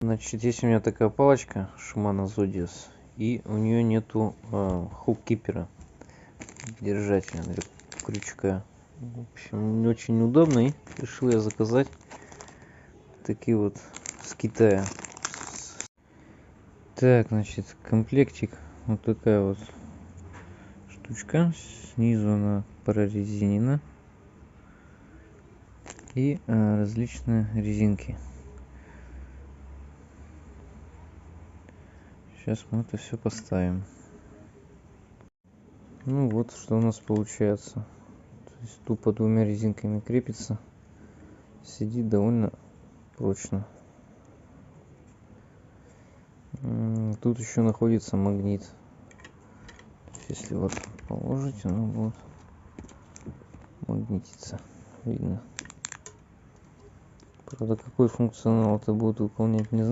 Значит, есть у меня такая палочка Shimano Zodius, и у нее нету хук-кипера, держателя для крючка. В общем, не очень удобный. Решил я заказать такие вот с Китая. Так, значит, комплектик. Вот такая вот штучка. Снизу она прорезинена. И различные резинки. Сейчас мы это все поставим. Ну вот что у нас получается. То есть тупо двумя резинками крепится. Сидит довольно прочно. Тут еще находится магнит. Если вот положить, оно будет магнититься. Видно. Правда, какой функционал это будет выполнять, не знаю.